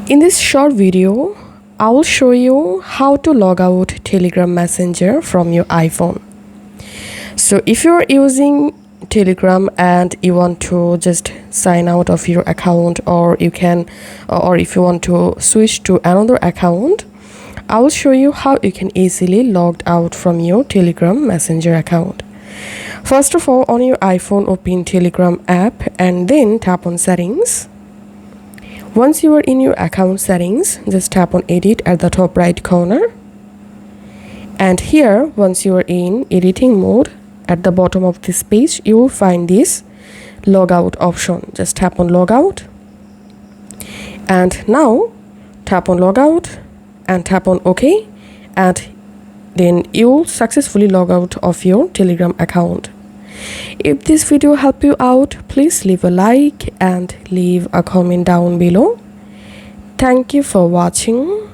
In this short video, I will show you how to log out Telegram Messenger from your iPhone. So if you're using Telegram and you want to just sign out of your account, or if you want to switch to another account, I will show you how you can easily log out from your Telegram Messenger account. First of all, on your iPhone, open Telegram app and then tap on settings. Once you are in your account settings, just tap on edit at the top right corner. And here, once you are in editing mode, at the bottom of this page, you will find this logout option. Just tap on logout. And now, tap on logout and tap on OK. And then you will successfully log out of your Telegram account. If this video helped you out, please leave a like and leave a comment down below. Thank you for watching.